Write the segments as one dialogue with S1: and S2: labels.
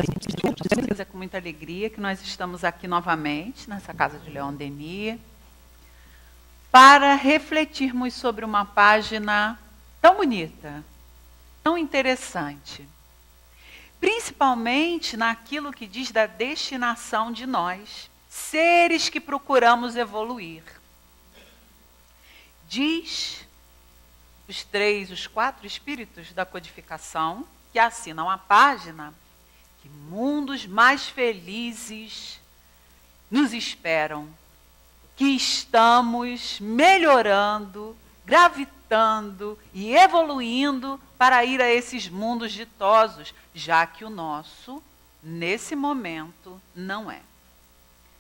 S1: É com muita alegria que nós estamos aqui novamente, nessa casa de Leon Denis, para refletirmos sobre uma página tão bonita, tão interessante, principalmente naquilo que diz da destinação de nós, seres que procuramos evoluir. Diz os 4 espíritos da codificação que assinam a página que mundos mais felizes nos esperam, que estamos melhorando, gravitando e evoluindo para ir a esses mundos ditosos, já que o nosso, nesse momento, não é.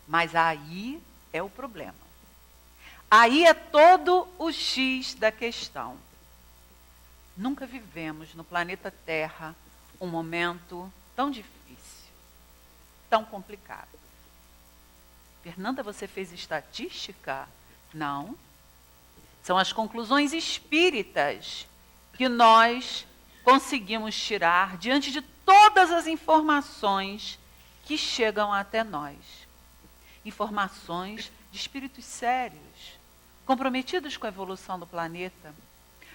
S1: Mas aí é o problema. Aí é todo o X da questão. Nunca vivemos no planeta Terra um momento tão difícil, tão complicado. Fernanda, você fez estatística? Não. São as conclusões espíritas que nós conseguimos tirar diante de todas as informações que chegam até nós. Informações de espíritos sérios, comprometidos com a evolução do planeta,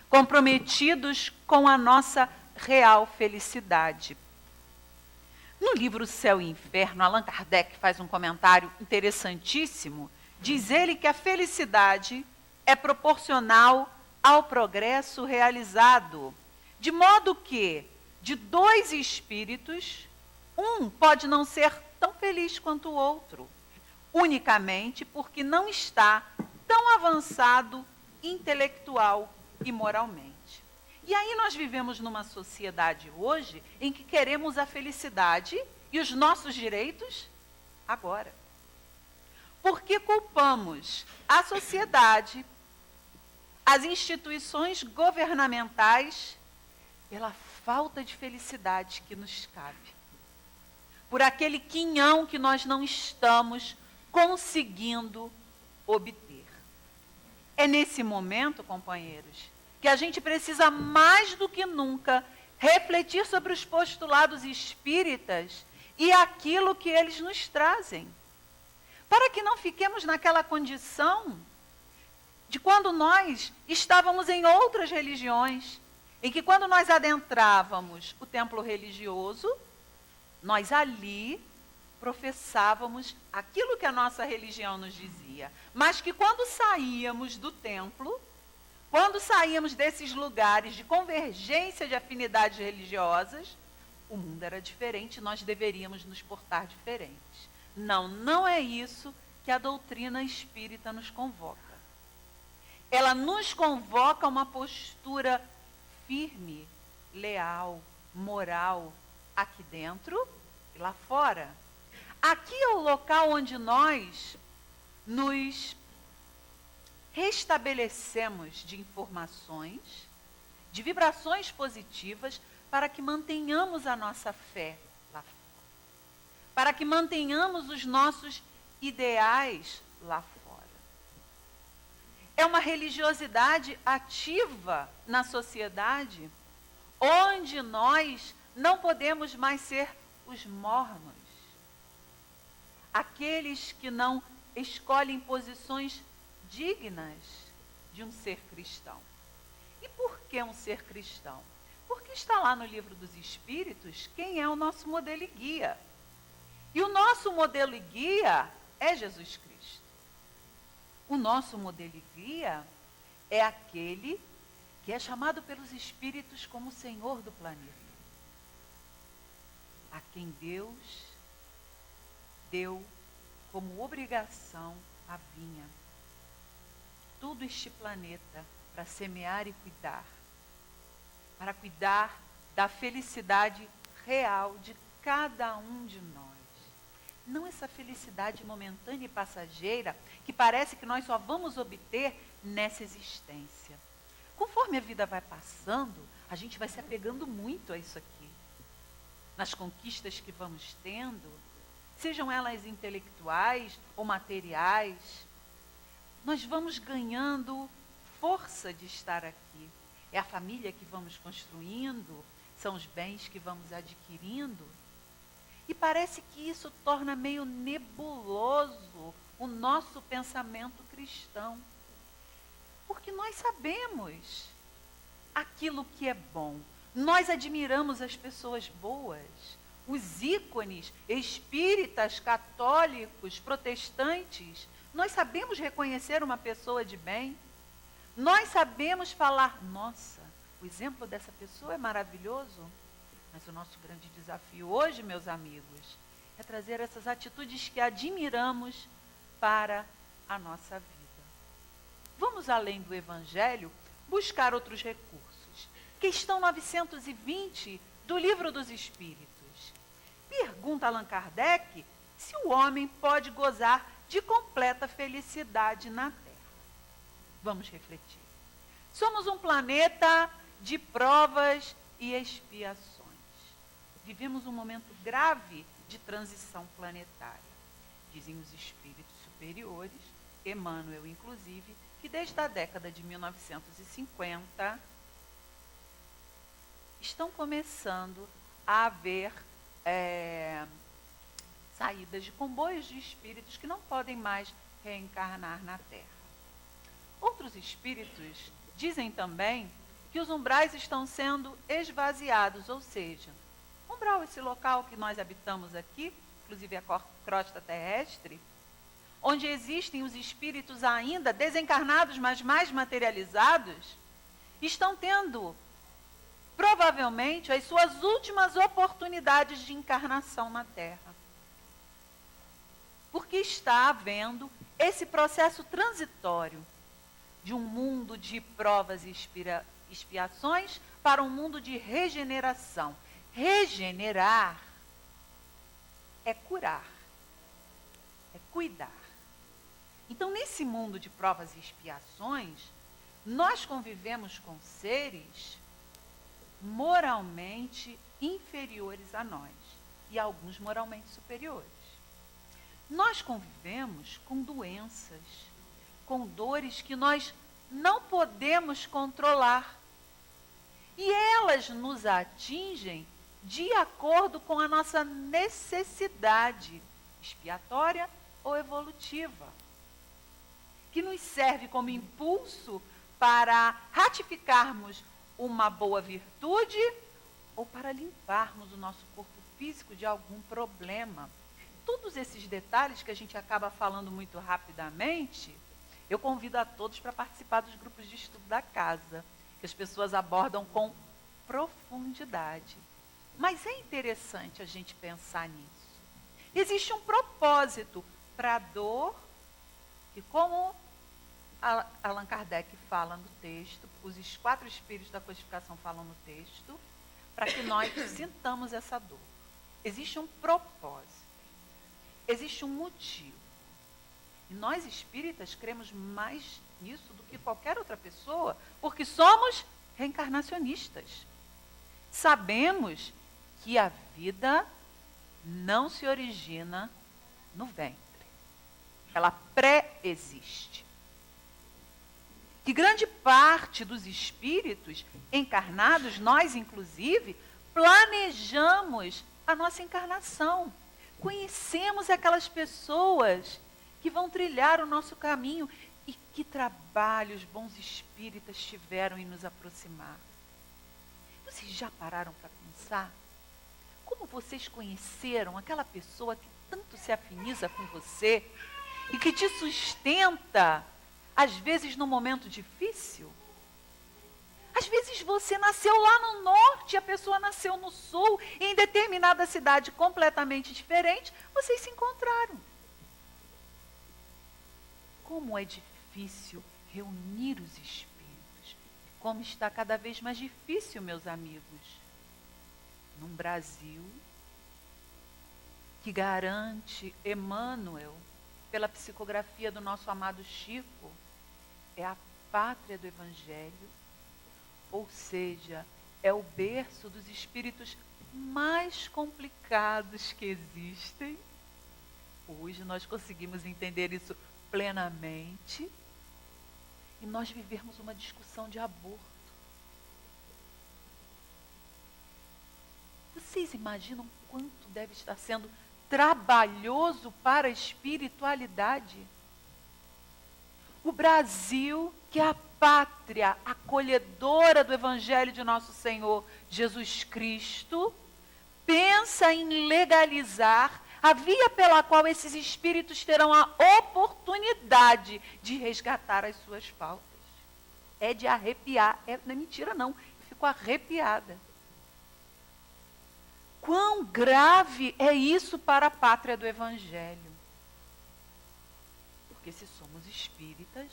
S1: comprometidos com a nossa real felicidade. No livro Céu e Inferno, Allan Kardec faz um comentário interessantíssimo. Diz ele que a felicidade é proporcional ao progresso realizado, de modo que, de 2 espíritos, um pode não ser tão feliz quanto o outro, unicamente porque não está tão avançado intelectual e moralmente. E aí nós vivemos numa sociedade hoje em que queremos a felicidade e os nossos direitos agora. Porque culpamos a sociedade, as instituições governamentais, pela falta de felicidade que nos cabe. Por aquele quinhão que nós não estamos conseguindo obter. É nesse momento, companheiros, que a gente precisa mais do que nunca refletir sobre os postulados espíritas e aquilo que eles nos trazem. Para que não fiquemos naquela condição de quando nós estávamos em outras religiões, em que quando nós adentrávamos o templo religioso, nós ali professávamos aquilo que a nossa religião nos dizia, mas que quando saíamos do templo, quando saíamos desses lugares de convergência de afinidades religiosas, o mundo era diferente, nós deveríamos nos portar diferentes. Não, não é isso que a doutrina espírita nos convoca. Ela nos convoca a uma postura firme, leal, moral, aqui dentro e lá fora. Aqui é o local onde nós nos restabelecemos de informações, de vibrações positivas, para que mantenhamos a nossa fé lá fora. Para que mantenhamos os nossos ideais lá fora. É uma religiosidade ativa na sociedade, onde nós não podemos mais ser os mornos. Aqueles que não escolhem posições dignas de um ser cristão. E por que um ser cristão? Porque está lá no livro dos Espíritos quem é o nosso modelo e guia. E o nosso modelo e guia é Jesus Cristo. O nosso modelo e guia é aquele que é chamado pelos Espíritos como o Senhor do planeta. A quem Deus deu como obrigação a vinha. Todo este planeta para semear e cuidar. Para cuidar da felicidade real de cada um de nós. Não essa felicidade momentânea e passageira que parece que nós só vamos obter nessa existência. Conforme a vida vai passando, a gente vai se apegando muito a isso aqui. Nas conquistas que vamos tendo, sejam elas intelectuais ou materiais, nós vamos ganhando força de estar aqui. É a família que vamos construindo, são os bens que vamos adquirindo. E parece que isso torna meio nebuloso o nosso pensamento cristão. Porque nós sabemos aquilo que é bom. Nós admiramos as pessoas boas, os ícones espíritas, católicos, protestantes. Nós sabemos reconhecer uma pessoa de bem. Nós sabemos falar, nossa, o exemplo dessa pessoa é maravilhoso. Mas o nosso grande desafio hoje, meus amigos, é trazer essas atitudes que admiramos para a nossa vida. Vamos além do Evangelho, buscar outros recursos. Questão 920 do Livro dos Espíritos. Pergunta Allan Kardec se o homem pode gozar de completa felicidade na Terra. Vamos refletir. Somos um planeta de provas e expiações. Vivemos um momento grave de transição planetária. Dizem os espíritos superiores, Emmanuel inclusive, que desde a década de 1950 estão começando a haver saídas de comboios de espíritos que não podem mais reencarnar na Terra. Outros espíritos dizem também que os umbrais estão sendo esvaziados, ou seja, umbral, esse local que nós habitamos aqui, inclusive a crosta terrestre, onde existem os espíritos ainda desencarnados, mas mais materializados, estão tendo, provavelmente, as suas últimas oportunidades de encarnação na Terra. Porque está havendo esse processo transitório de um mundo de provas e expiações para um mundo de regeneração. Regenerar é curar, é cuidar. Então, nesse mundo de provas e expiações, nós convivemos com seres moralmente inferiores a nós e alguns moralmente superiores. Nós convivemos com doenças, com dores que nós não podemos controlar. E elas nos atingem de acordo com a nossa necessidade expiatória ou evolutiva, que nos serve como impulso para ratificarmos uma boa virtude ou para limparmos o nosso corpo físico de algum problema. Todos esses detalhes que a gente acaba falando muito rapidamente, eu convido a todos para participar dos grupos de estudo da casa, que as pessoas abordam com profundidade. Mas é interessante a gente pensar nisso. Existe um propósito para a dor, que como Allan Kardec fala no texto, os 4 espíritos da codificação falam no texto, para que nós sintamos essa dor. Existe um propósito, existe um motivo. E nós espíritas cremos mais nisso do que qualquer outra pessoa, porque somos reencarnacionistas. Sabemos que a vida não se origina no ventre. Ela pré-existe. Que grande parte dos espíritos encarnados, nós inclusive, planejamos a nossa encarnação. Conhecemos aquelas pessoas que vão trilhar o nosso caminho. E que trabalho os bons espíritas tiveram em nos aproximar. Vocês já pararam para pensar? Como vocês conheceram aquela pessoa que tanto se afiniza com você e que te sustenta, às vezes num momento difícil? Às vezes você nasceu lá no norte e a pessoa nasceu no sul, e em determinada cidade completamente diferente, vocês se encontraram. Como é difícil reunir os espíritos. Como está cada vez mais difícil, meus amigos. Num Brasil que garante Emmanuel, pela psicografia do nosso amado Chico, é a pátria do Evangelho, ou seja, é o berço dos espíritos mais complicados que existem. Hoje nós conseguimos entender isso plenamente, e nós vivermos uma discussão de aborto. Vocês imaginam quanto deve estar sendo trabalhoso para a espiritualidade? O Brasil, que é a pátria acolhedora do Evangelho de nosso Senhor Jesus Cristo, pensa em legalizar a via pela qual esses espíritos terão a oportunidade de resgatar as suas faltas. É de arrepiar, não é mentira não, eu fico arrepiada. Quão grave é isso para a pátria do Evangelho? Porque se somos espíritas,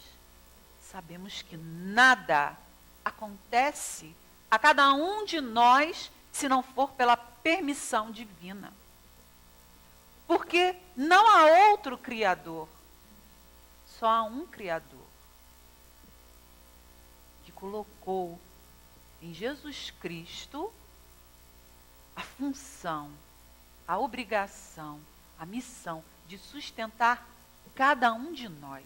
S1: sabemos que nada acontece a cada um de nós se não for pela permissão divina. Porque não há outro Criador, só há um Criador que colocou em Jesus Cristo a função, a obrigação, a missão de sustentar cada um de nós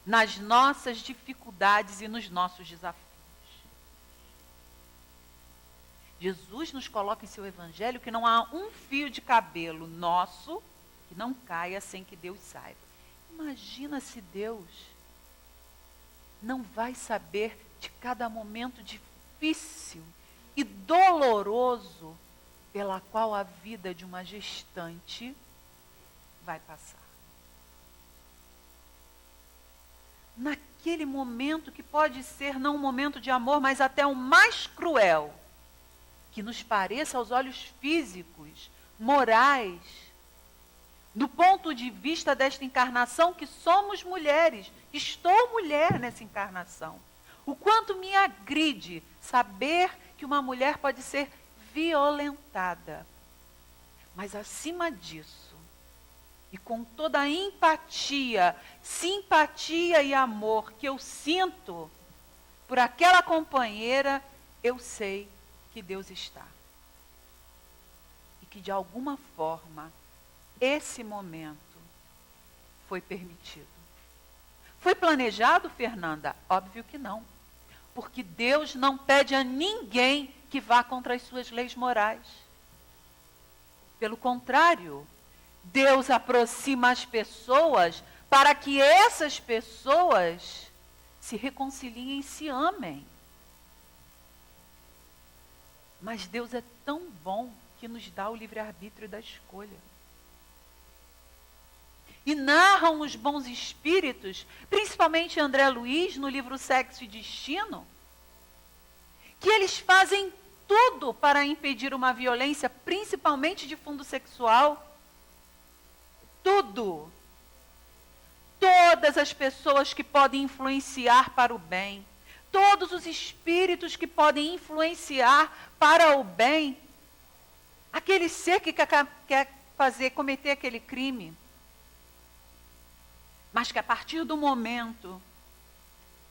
S1: nas nossas dificuldades e nos nossos desafios. Jesus nos coloca em seu evangelho que não há um fio de cabelo nosso que não caia sem que Deus saiba. Imagina se Deus não vai saber de cada momento difícil e doloroso pela qual a vida de uma gestante vai passar. Naquele momento que pode ser não um momento de amor, mas até o mais cruel, que nos pareça aos olhos físicos, morais, do ponto de vista desta encarnação que somos mulheres, estou mulher nessa encarnação. O quanto me agride saber que uma mulher pode ser violentada. Mas acima disso, e com toda a empatia, simpatia e amor que eu sinto por aquela companheira, eu sei que Deus está. E que de alguma forma, esse momento foi permitido. Foi planejado, Fernanda? Óbvio que não. Porque Deus não pede a ninguém que vá contra as suas leis morais. Pelo contrário, Deus aproxima as pessoas para que essas pessoas se reconciliem e se amem. Mas Deus é tão bom que nos dá o livre-arbítrio da escolha. E narram os bons espíritos, principalmente André Luiz, no livro Sexo e Destino, que eles fazem tudo para impedir uma violência, principalmente de fundo sexual. Tudo. Todas as pessoas que podem influenciar para o bem, todos os espíritos que podem influenciar para o bem, aquele ser que quer cometer aquele crime, mas que a partir do momento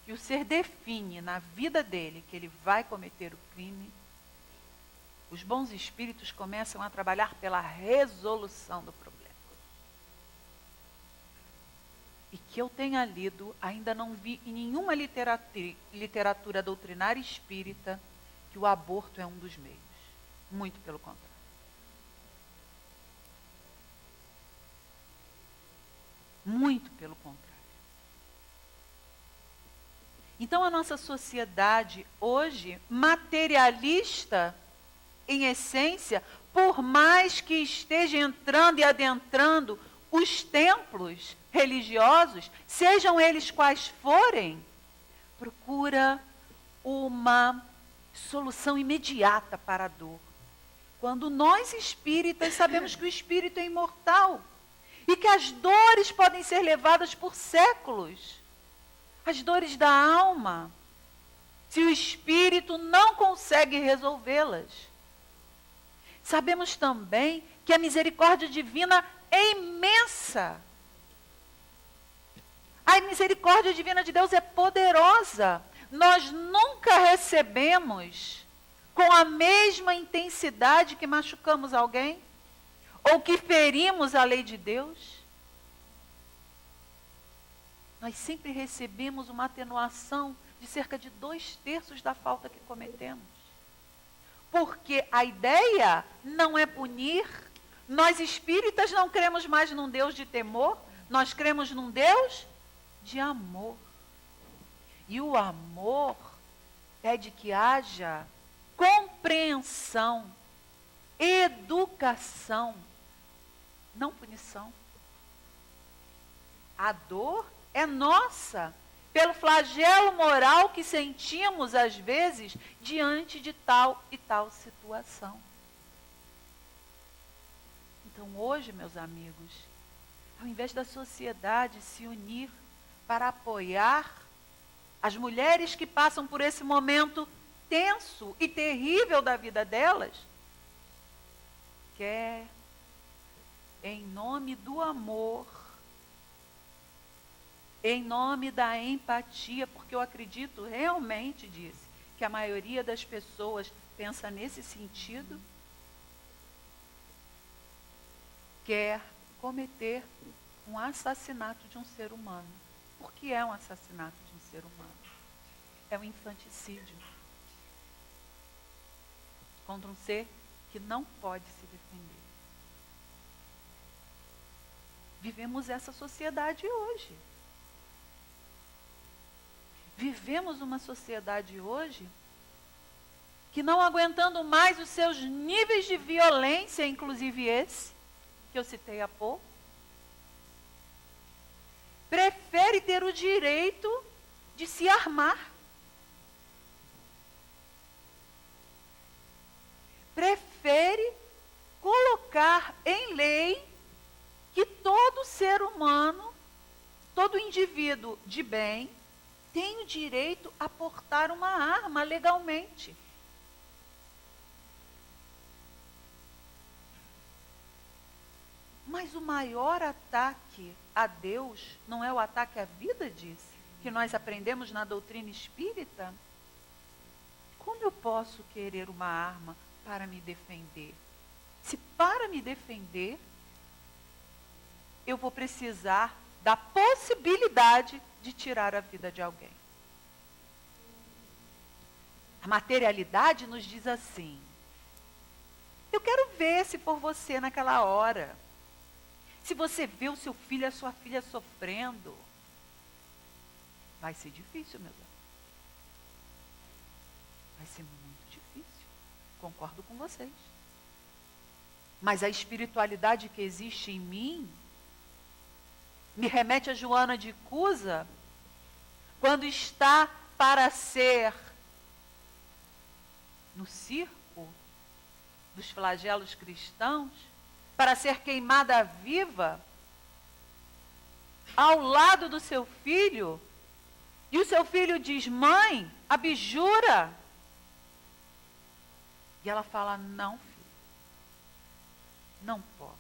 S1: que o ser define na vida dele que ele vai cometer o crime, os bons espíritos começam a trabalhar pela resolução do problema. E que eu tenha lido, ainda não vi em nenhuma literatura doutrinária espírita que o aborto é um dos meios. Muito pelo contrário. Muito pelo contrário. Então a nossa sociedade hoje, materialista em essência, por mais que esteja entrando e adentrando os templos religiosos, sejam eles quais forem, procura uma solução imediata para a dor. Quando nós espíritas sabemos que o espírito é imortal e que as dores podem ser levadas por séculos, as dores da alma, se o espírito não consegue resolvê-las. Sabemos também que a misericórdia divina é imensa. A misericórdia divina de Deus é poderosa. Nós nunca recebemos com a mesma intensidade que machucamos alguém ou que ferimos a lei de Deus. Nós sempre recebemos uma atenuação de cerca de 2/3 da falta que cometemos. Porque a ideia não é punir. Nós espíritas não cremos mais num Deus de temor, nós cremos num Deus de amor. E o amor pede que haja compreensão, educação, não punição. A dor é nossa, pelo flagelo moral que sentimos às vezes diante de tal e tal situação. Então hoje, meus amigos, ao invés da sociedade se unir para apoiar as mulheres que passam por esse momento tenso e terrível da vida delas, quer, em nome do amor, em nome da empatia, porque eu acredito realmente, disse, que a maioria das pessoas pensa nesse sentido, quer cometer um assassinato de um ser humano. Por que é um assassinato de um ser humano? É um infanticídio contra um ser que não pode se defender. Vivemos essa sociedade hoje. Vivemos uma sociedade hoje que, não aguentando mais os seus níveis de violência, inclusive esse que eu citei há pouco, prefere ter o direito de se armar. Prefere colocar em lei que todo ser humano, todo indivíduo de bem, tem o direito a portar uma arma legalmente. Mas o maior ataque a Deus não é o ataque à vida, disse, que nós aprendemos na doutrina espírita? Como eu posso querer uma arma para me defender? Se para me defender, eu vou precisar da possibilidade de tirar a vida de alguém. A materialidade nos diz assim: eu quero ver se for você naquela hora. Se você vê o seu filho e a sua filha sofrendo, vai ser difícil, meus amigos. Vai ser muito difícil. Concordo com vocês. Mas a espiritualidade que existe em mim me remete a Joana de Cusa, quando está para ser no circo dos flagelos cristãos, para ser queimada viva, ao lado do seu filho, e o seu filho diz: mãe, abjura. E ela fala: não, filho, não posso.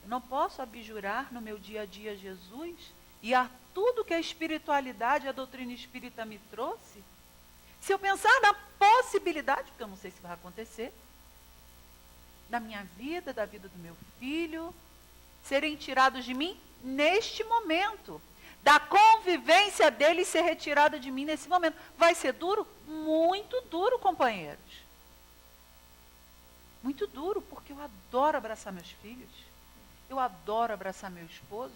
S1: Eu não posso abjurar no meu dia a dia a Jesus e a tudo que a espiritualidade, a doutrina espírita me trouxe. Se eu pensar na possibilidade, porque eu não sei se vai acontecer, da minha vida, da vida do meu filho, serem tirados de mim neste momento, da convivência dele ser retirada de mim nesse momento. Vai ser duro? Muito duro, companheiros. Muito duro, porque eu adoro abraçar meus filhos. Eu adoro abraçar meu esposo.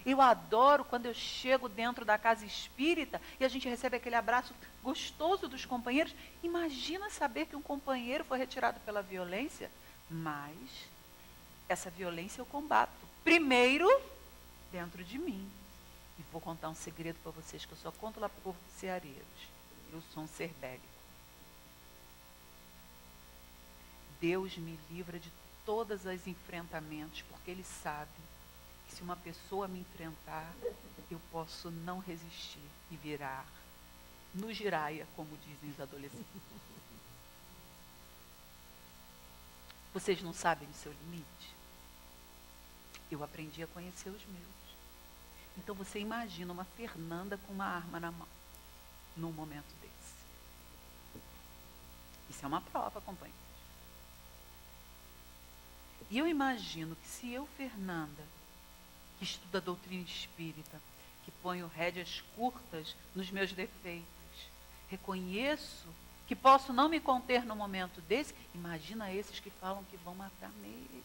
S1: Eu adoro quando eu chego dentro da casa espírita e a gente recebe aquele abraço gostoso dos companheiros. Imagina saber que um companheiro foi retirado pela violência, mas essa violência eu combato. Primeiro, dentro de mim. E vou contar um segredo para vocês, que eu só conto lá para o povo dos ceareiros. Eu sou um ser bélico. Deus me livra de todos os enfrentamentos, porque Ele sabe que se uma pessoa me enfrentar, eu posso não resistir e virar no giraia, como dizem os adolescentes. Vocês não sabem o seu limite? Eu aprendi a conhecer os meus. Então você imagina uma Fernanda com uma arma na mão, num momento desse. Isso é uma prova, companheiros. E eu imagino que se eu, Fernanda, que estuda a doutrina espírita, que ponho rédeas curtas nos meus defeitos. Reconheço que posso não me conter no momento desse. Imagina esses que falam que vão matar mesmo.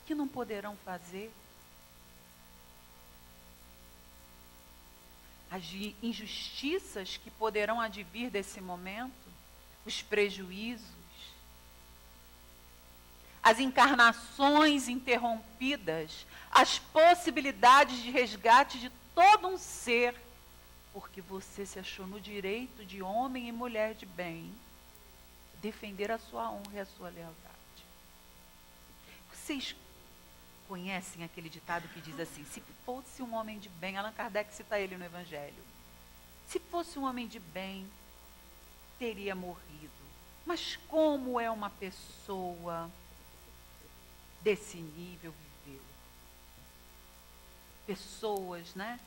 S1: O que não poderão fazer? As injustiças que poderão advir desse momento, os prejuízos, as encarnações interrompidas, as possibilidades de resgate de todo um ser, porque você se achou no direito de homem e mulher de bem, defender a sua honra e a sua lealdade. Vocês conhecem aquele ditado que diz assim: se fosse um homem de bem, Allan Kardec cita ele no Evangelho, se fosse um homem de bem, teria morrido. Mas como é uma pessoa desse nível viveu? Pessoas, né,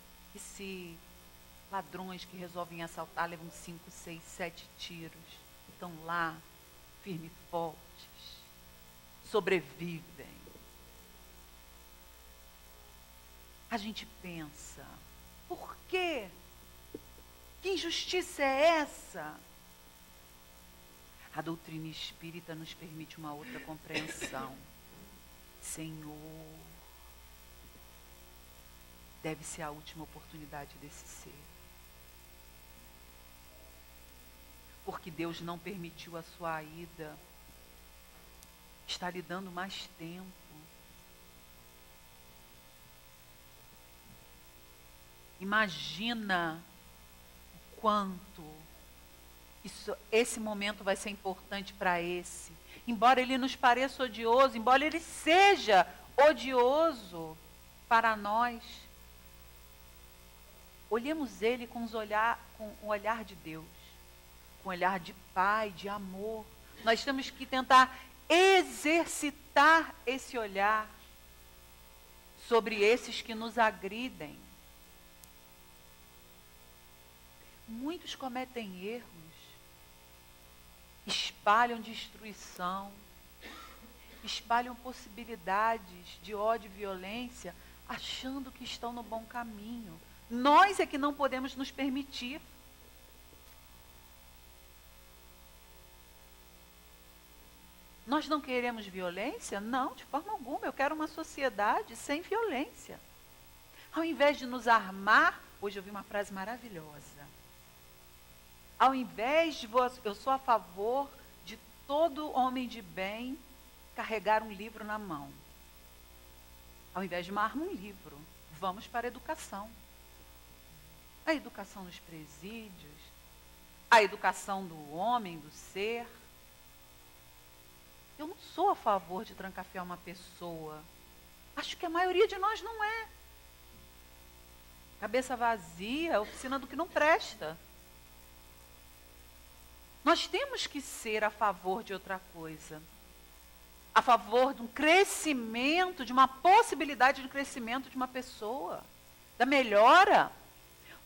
S1: ladrões que resolvem assaltar, levam 5, 6, 7 tiros, estão lá, firmes e fortes, sobrevivem. A gente pensa, por quê? Que injustiça é essa? A doutrina espírita nos permite uma outra compreensão. Senhor, deve ser a última oportunidade desse ser. Porque Deus não permitiu a sua ida. Está lhe dando mais tempo. Imagina o quanto esse momento vai ser importante para esse. Embora ele nos pareça odioso, embora ele seja odioso para nós, olhemos ele com o olhar de Deus, com o olhar de Pai, de amor. Nós temos que tentar exercitar esse olhar sobre esses que nos agridem. Muitos cometem erros, espalham destruição, espalham possibilidades de ódio e violência, achando que estão no bom caminho. Nós é que não podemos nos permitir. Nós não queremos violência? Não, de forma alguma. Eu quero uma sociedade sem violência. Ao invés de nos armar, hoje eu vi uma frase maravilhosa. Ao invés de eu sou a favor de todo homem de bem carregar um livro na mão. Ao invés de uma arma, um livro. Vamos para a educação. A educação nos presídios, a educação do homem, do ser. Eu não sou a favor de trancafiar uma pessoa. Acho que a maioria de nós não é. Cabeça vazia, oficina do que não presta. Nós temos que ser a favor de outra coisa. A favor de um crescimento, de uma possibilidade de crescimento de uma pessoa. Da melhora.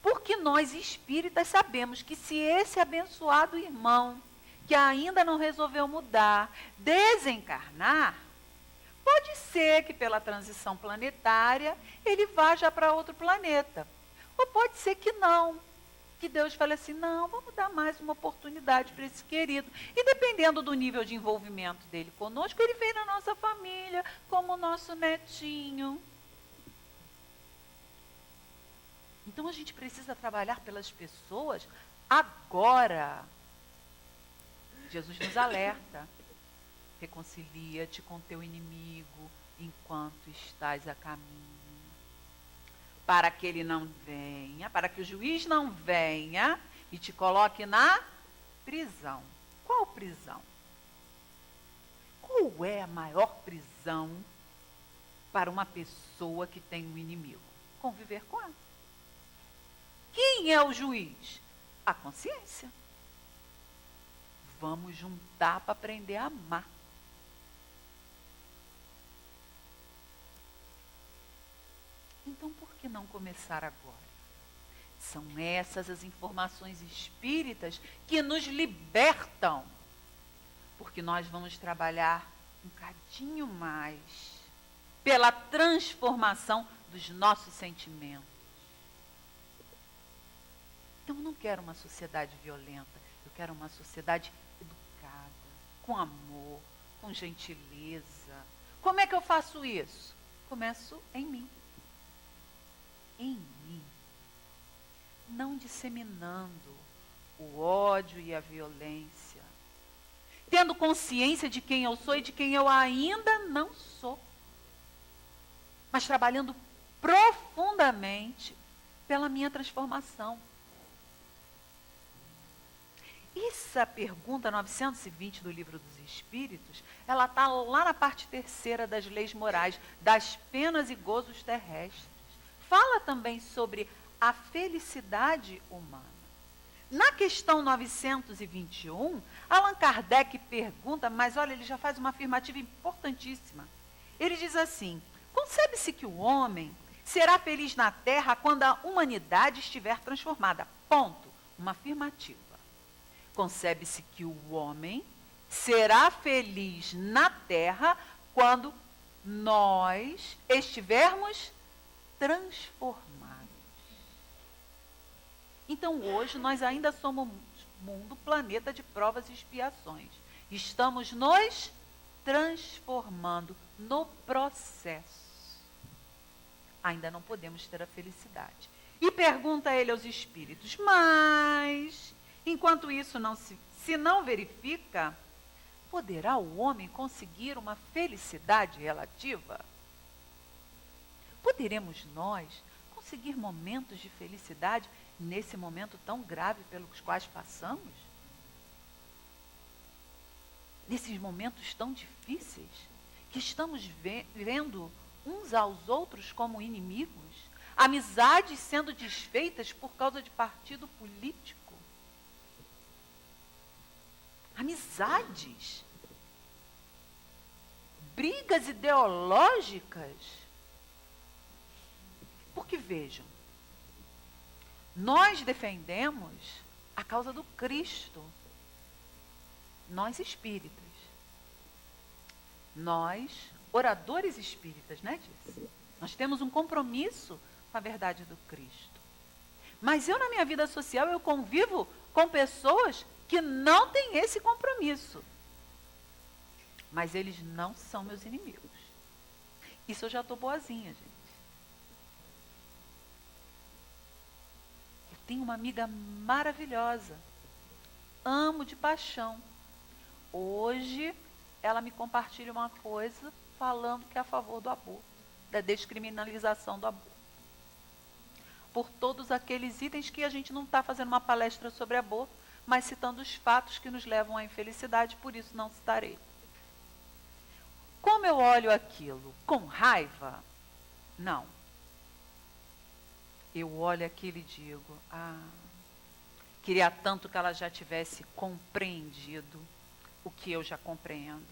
S1: Porque nós espíritas sabemos que se esse abençoado irmão, que ainda não resolveu mudar, desencarnar, pode ser que pela transição planetária ele vá já para outro planeta. Ou pode ser que não. Que Deus fale assim, não, vamos dar mais uma oportunidade para esse querido. E dependendo do nível de envolvimento dele conosco, ele vem na nossa família como nosso netinho. Então a gente precisa trabalhar pelas pessoas agora. Jesus nos alerta. Reconcilia-te com teu inimigo enquanto estás a caminho. Para que ele não venha, para que o juiz não venha e te coloque na prisão. Qual prisão? Qual é a maior prisão para uma pessoa que tem um inimigo? Conviver com ela. Quem é o juiz? A consciência. Vamos juntar para aprender a amar. Então, por que não começar agora? São essas as informações espíritas que nos libertam. Porque nós vamos trabalhar um cadinho mais pela transformação dos nossos sentimentos. Então, eu não quero uma sociedade violenta, eu quero uma sociedade educada, com amor, com gentileza. Como é que eu faço isso? Começo em mim. Em mim. Não disseminando o ódio e a violência. Tendo consciência de quem eu sou e de quem eu ainda não sou. Mas trabalhando profundamente pela minha transformação. Essa pergunta 920 do Livro dos Espíritos, ela está lá na parte terceira das leis morais, das penas e gozos terrestres. Fala também sobre a felicidade humana. Na questão 921, Allan Kardec pergunta, mas olha, ele já faz uma afirmativa importantíssima. Ele diz assim: concebe-se que o homem será feliz na Terra quando a humanidade estiver transformada. Ponto. Uma afirmativa. Concebe-se que o homem será feliz na Terra quando nós estivermos transformados. Então, hoje, nós ainda somos mundo, planeta de provas e expiações. Estamos nos transformando no processo. Ainda não podemos ter a felicidade. E pergunta ele aos espíritos, mas, enquanto isso se não verifica, poderá o homem conseguir uma felicidade relativa? Poderemos nós conseguir momentos de felicidade nesse momento tão grave pelos quais passamos? Nesses momentos tão difíceis, que estamos vendo uns aos outros como inimigos, amizades sendo desfeitas por causa de partido político. Amizades, brigas ideológicas. Porque vejam, nós defendemos a causa do Cristo, nós espíritas, nós oradores espíritas, né, Diz? Nós temos um compromisso com a verdade do Cristo. Mas eu, na minha vida social, eu convivo com pessoas que não têm esse compromisso. Mas eles não são meus inimigos. Isso eu já estou boazinha, gente. Eu tenho uma amiga maravilhosa. Amo de paixão. Hoje, ela me compartilha uma coisa falando que é a favor do aborto, da descriminalização do aborto. Por todos aqueles itens que a gente não está fazendo uma palestra sobre aborto, mas citando os fatos que nos levam à infelicidade, por isso não citarei. Como eu olho aquilo? Com raiva? Não. Eu olho aquilo e digo, queria tanto que ela já tivesse compreendido o que eu já compreendo.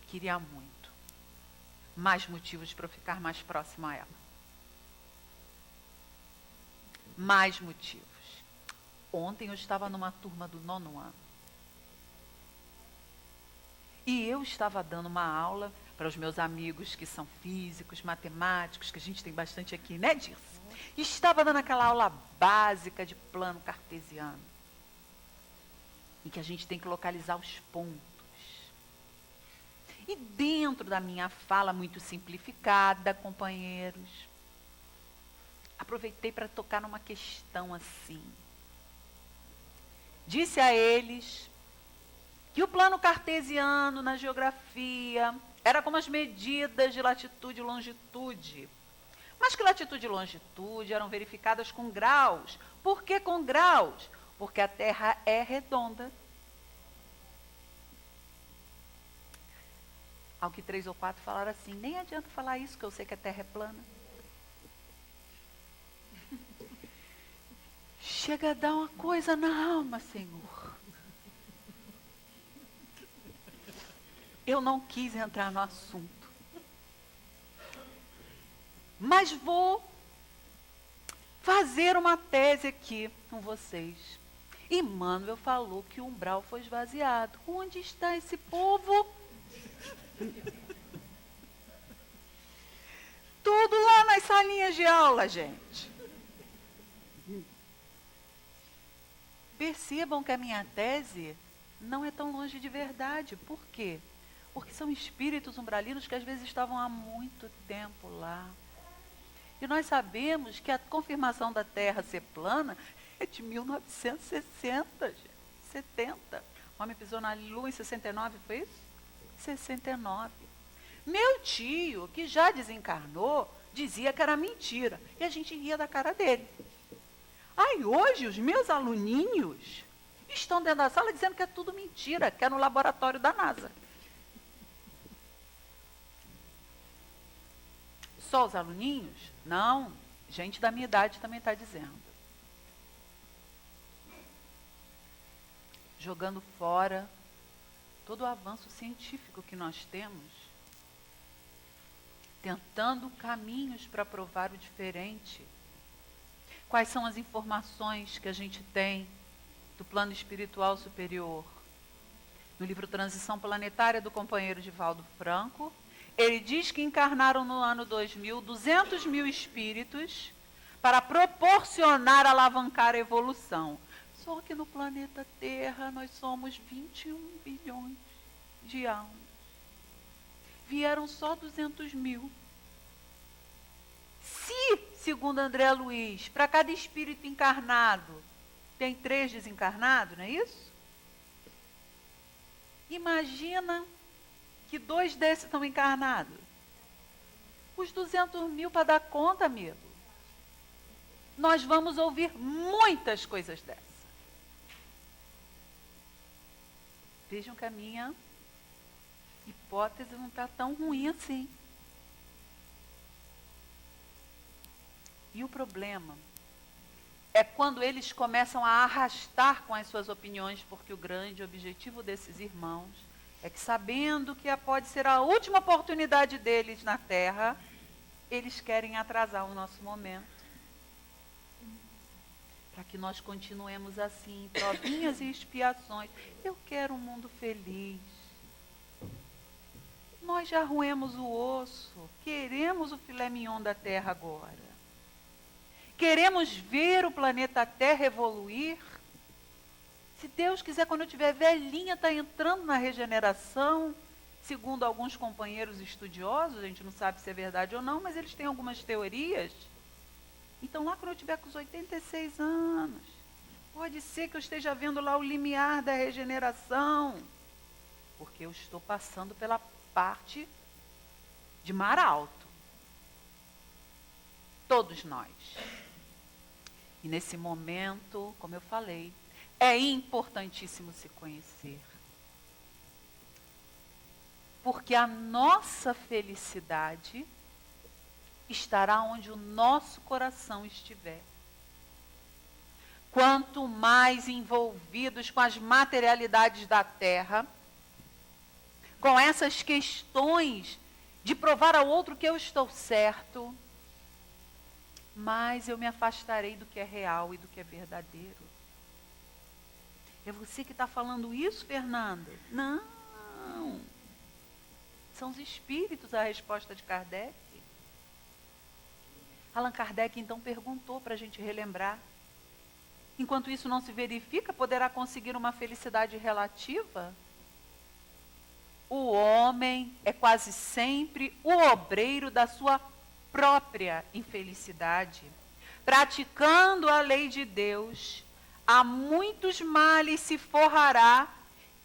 S1: Queria muito. Mais motivos para eu ficar mais próximo a ela. Mais motivos. Ontem eu estava numa turma do 9º ano. E eu estava dando uma aula para os meus amigos que são físicos, matemáticos, que a gente tem bastante aqui, né, Dirce? E estava dando aquela aula básica de plano cartesiano, em que a gente tem que localizar os pontos. E dentro da minha fala muito simplificada, companheiros, aproveitei para tocar numa questão assim. Disse a eles que o plano cartesiano na geografia era como as medidas de latitude e longitude. Mas que latitude e longitude eram verificadas com graus. Por que com graus? Porque a Terra é redonda. Ao que 3 ou 4 falaram assim, nem adianta falar isso, que eu sei que a Terra é plana. Chega a dar uma coisa na alma, Senhor. Eu não quis entrar no assunto. Mas vou fazer uma tese aqui com vocês. Emmanuel falou que o umbral foi esvaziado. Onde está esse povo? salinhas de aula, gente. Percebam que a minha tese não é tão longe de verdade. Por quê? Porque são espíritos umbralinos que às vezes estavam há muito tempo lá. E nós sabemos que a confirmação da Terra ser plana é de 1960, gente, 70. O homem pisou na Lua em 69, foi isso? 69. Meu tio, que já desencarnou, dizia que era mentira. E a gente ria da cara dele. Aí hoje os meus aluninhos estão dentro da sala dizendo que é tudo mentira, que é no laboratório da NASA. Só os aluninhos? Não, gente da minha idade também está dizendo. Jogando fora todo o avanço científico que nós temos, tentando caminhos para provar o diferente. Quais são as informações que a gente tem do plano espiritual superior? No livro Transição Planetária do companheiro Divaldo Franco, ele diz que encarnaram no ano 2000 200 mil espíritos para proporcionar, alavancar a evolução. Só que no planeta Terra nós somos 21 bilhões de almas. Vieram só 200 mil. Se, segundo André Luiz, para cada espírito encarnado tem 3 desencarnados, não é isso? Imagina que 2 desses estão encarnados. Os 200 mil para dar conta, amigo. Nós vamos ouvir muitas coisas dessas. Vejam que a minha hipótese não está tão ruim assim. E o problema é quando eles começam a arrastar com as suas opiniões, porque o grande objetivo desses irmãos é que, sabendo que pode ser a última oportunidade deles na Terra, eles querem atrasar o nosso momento. Para que nós continuemos assim, provinhas e expiações. Eu quero um mundo feliz. Nós já roemos o osso, queremos o filé mignon da Terra agora. Queremos ver o planeta Terra evoluir. Se Deus quiser, quando eu estiver velhinha, está entrando na regeneração, segundo alguns companheiros estudiosos, a gente não sabe se é verdade ou não, mas eles têm algumas teorias. Então, lá quando eu estiver com os 86 anos, pode ser que eu esteja vendo lá o limiar da regeneração, porque eu estou passando pela parte de mar alto. Todos nós. E nesse momento, como eu falei, é importantíssimo se conhecer. Porque a nossa felicidade estará onde o nosso coração estiver. Quanto mais envolvidos com as materialidades da terra, com essas questões de provar ao outro que eu estou certo, mais eu me afastarei do que é real e do que é verdadeiro. É você que está falando isso, Fernanda? Não. São os espíritos a resposta de Kardec. Allan Kardec então perguntou para a gente relembrar. Enquanto isso não se verifica, poderá conseguir uma felicidade relativa? O homem é quase sempre o obreiro da sua própria infelicidade. Praticando a lei de Deus, a muitos males se forrará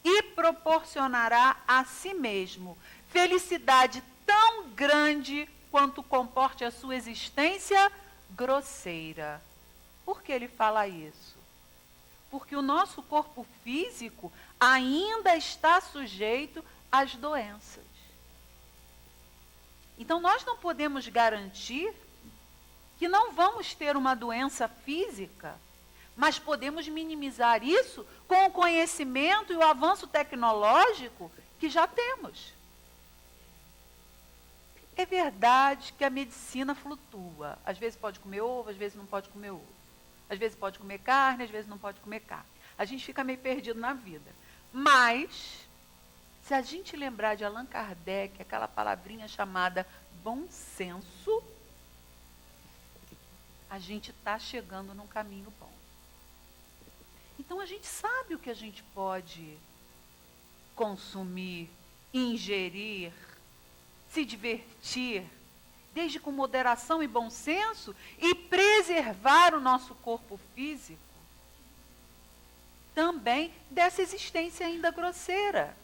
S1: e proporcionará a si mesmo felicidade tão grande quanto comporte a sua existência grosseira. Por que ele fala isso? Porque o nosso corpo físico ainda está sujeito às doenças. Então, nós não podemos garantir que não vamos ter uma doença física, mas podemos minimizar isso com o conhecimento e o avanço tecnológico que já temos. É verdade que a medicina flutua. Às vezes pode comer ovo, às vezes não pode comer ovo. Às vezes pode comer carne, às vezes não pode comer carne. A gente fica meio perdido na vida. Mas, se a gente lembrar de Allan Kardec, aquela palavrinha chamada bom senso, a gente está chegando num caminho bom. Então a gente sabe o que a gente pode consumir, ingerir, se divertir, desde com moderação e bom senso, e preservar o nosso corpo físico também dessa existência ainda grosseira.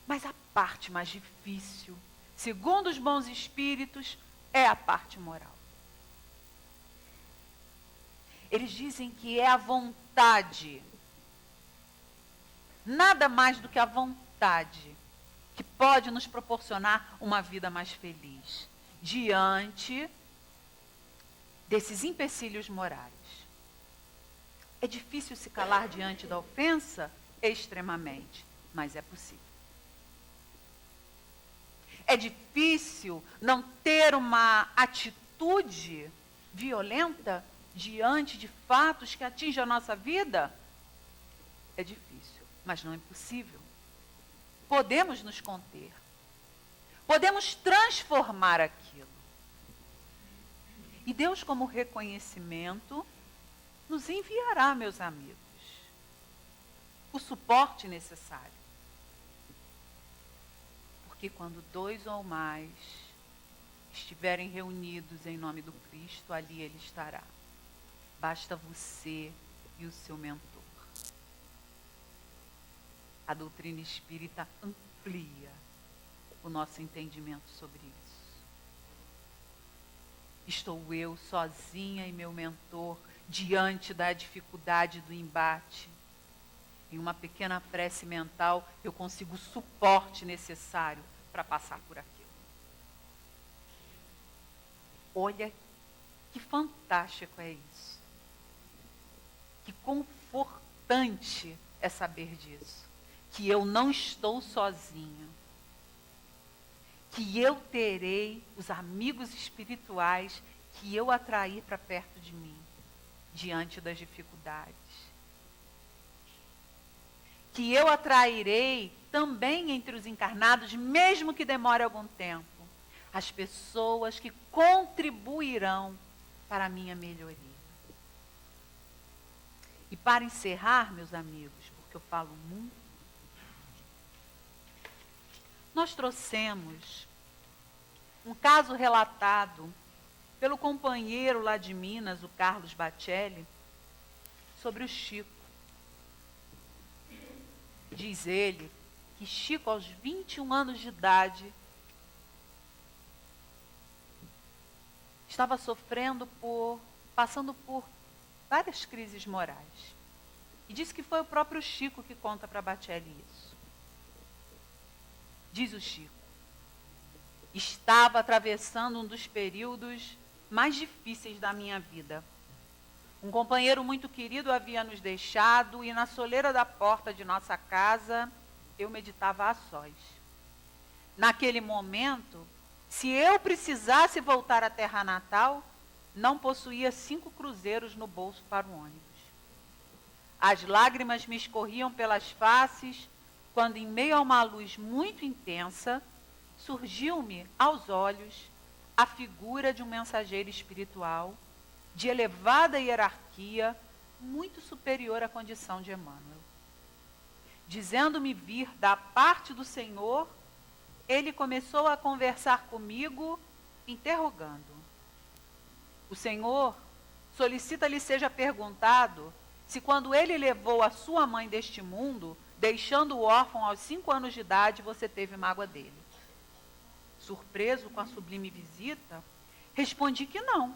S1: Mas a parte mais difícil, segundo os bons espíritos, é a parte moral. Eles dizem que é a vontade, nada mais do que a vontade, que pode nos proporcionar uma vida mais feliz, diante desses empecilhos morais. É difícil se calar diante da ofensa? Extremamente, mas é possível. É difícil não ter uma atitude violenta diante de fatos que atingem a nossa vida? É difícil, mas não é impossível. Podemos nos conter. Podemos transformar aquilo. E Deus, como reconhecimento, nos enviará, meus amigos, o suporte necessário. Porque quando 2 ou mais estiverem reunidos em nome do Cristo, ali Ele estará. Basta você e o seu mentor. A doutrina espírita amplia o nosso entendimento sobre isso. Estou eu sozinha e meu mentor diante da dificuldade do embate. Em uma pequena prece mental, eu consigo o suporte necessário para passar por aquilo. Olha que fantástico é isso. Que confortante é saber disso. Que eu não estou sozinho. Que eu terei os amigos espirituais que eu atrair para perto de mim, diante das dificuldades. Que eu atrairei também entre os encarnados, mesmo que demore algum tempo, as pessoas que contribuirão para a minha melhoria. E para encerrar, meus amigos, porque eu falo muito, nós trouxemos um caso relatado pelo companheiro lá de Minas, o Carlos Batelli, sobre o Chico. Diz ele que Chico, aos 21 anos de idade, estava passando por várias crises morais. E diz que foi o próprio Chico que conta para Batelli isso. Diz o Chico: estava atravessando um dos períodos mais difíceis da minha vida. Um companheiro muito querido havia nos deixado e na soleira da porta de nossa casa eu meditava a sós. Naquele momento, se eu precisasse voltar à terra natal, não possuía 5 cruzeiros no bolso para o ônibus. As lágrimas me escorriam pelas faces quando, em meio a uma luz muito intensa, surgiu-me aos olhos a figura de um mensageiro espiritual de elevada hierarquia, muito superior à condição de Emmanuel. Dizendo-me vir da parte do Senhor, ele começou a conversar comigo, interrogando. O Senhor solicita-lhe seja perguntado se quando ele levou a sua mãe deste mundo, deixando o órfão aos 5 anos de idade, você teve mágoa dele. Surpreso com a sublime visita, respondi que não.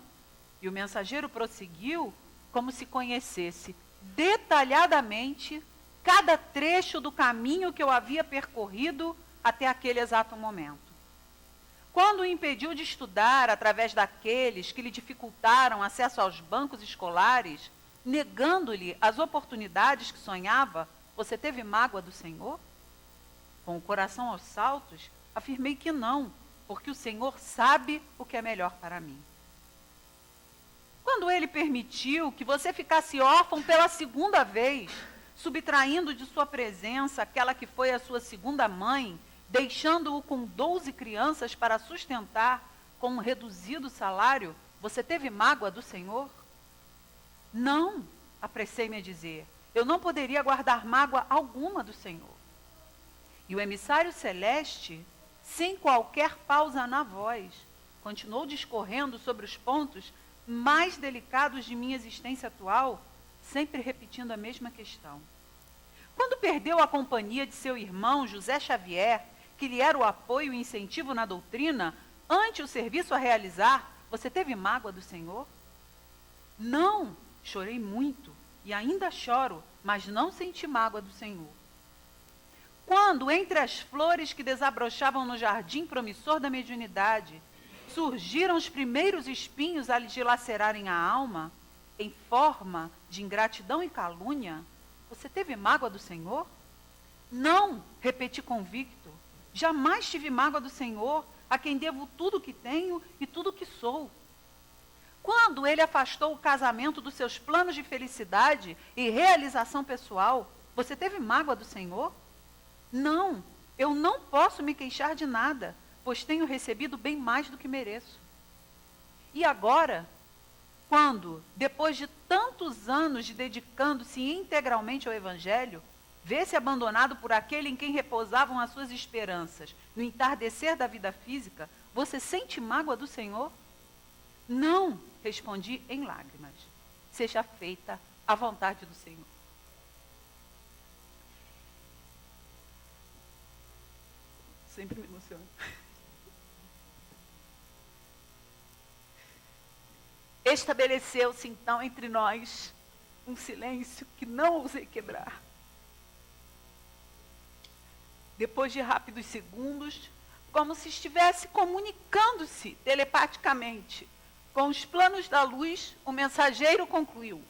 S1: E o mensageiro prosseguiu como se conhecesse detalhadamente cada trecho do caminho que eu havia percorrido até aquele exato momento. Quando o impediu de estudar através daqueles que lhe dificultaram acesso aos bancos escolares, negando-lhe as oportunidades que sonhava, você teve mágoa do Senhor? Com o coração aos saltos, afirmei que não, porque o Senhor sabe o que é melhor para mim. Quando ele permitiu que você ficasse órfão pela 2ª vez, subtraindo de sua presença aquela que foi a sua segunda mãe, deixando-o com 12 crianças para sustentar com um reduzido salário, você teve mágoa do Senhor? Não, apressei-me a dizer, eu não poderia guardar mágoa alguma do Senhor. E o emissário celeste, sem qualquer pausa na voz, continuou discorrendo sobre os pontos mais delicados de minha existência atual, sempre repetindo a mesma questão. Quando perdeu a companhia de seu irmão José Xavier, que lhe era o apoio e incentivo na doutrina, ante o serviço a realizar, você teve mágoa do Senhor? Não, chorei muito e ainda choro, mas não senti mágoa do Senhor. Quando, entre as flores que desabrochavam no jardim promissor da mediunidade, surgiram os primeiros espinhos a lhe dilacerarem a alma, em forma de ingratidão e calúnia, você teve mágoa do Senhor? Não, repeti convicto, jamais tive mágoa do Senhor, a quem devo tudo o que tenho e tudo o que sou. Quando ele afastou o casamento dos seus planos de felicidade e realização pessoal, você teve mágoa do Senhor? Não, eu não posso me queixar de nada, pois tenho recebido bem mais do que mereço. E agora, quando, depois de tantos anos de dedicando-se integralmente ao Evangelho, vê-se abandonado por aquele em quem repousavam as suas esperanças, no entardecer da vida física, você sente mágoa do Senhor? Não, respondi em lágrimas. Seja feita a vontade do Senhor. Sempre me emociono. Estabeleceu-se então entre nós um silêncio que não ousei quebrar. Depois de rápidos segundos, como se estivesse comunicando-se telepaticamente com os planos da luz, o mensageiro concluiu: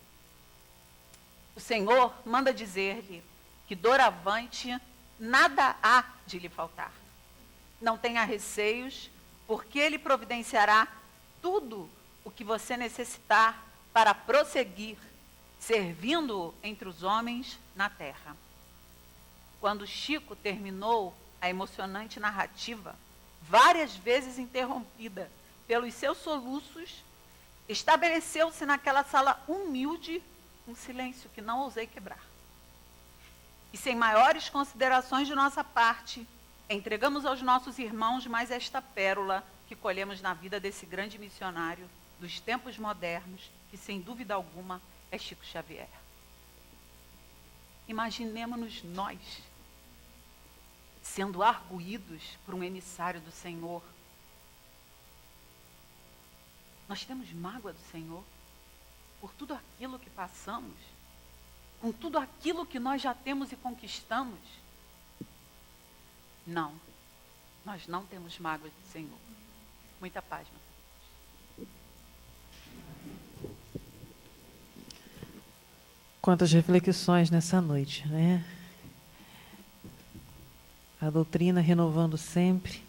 S1: o Senhor manda dizer-lhe que doravante nada há de lhe faltar. Não tenha receios, porque ele providenciará tudo o que você necessitar para prosseguir, servindo entre os homens na terra. Quando Chico terminou a emocionante narrativa, várias vezes interrompida pelos seus soluços, estabeleceu-se naquela sala humilde um silêncio que não ousei quebrar. E sem maiores considerações de nossa parte, entregamos aos nossos irmãos mais esta pérola que colhemos na vida desse grande missionário dos tempos modernos, que sem dúvida alguma é Chico Xavier. Imaginemo-nos nós sendo arguídos por um emissário do Senhor. Nós temos mágoa do Senhor por tudo aquilo que passamos, com tudo aquilo que nós já temos e conquistamos. Não, nós não temos mágoa do Senhor. Muita paz, meus irmãos.
S2: Quantas reflexões nessa noite, né? A doutrina renovando sempre.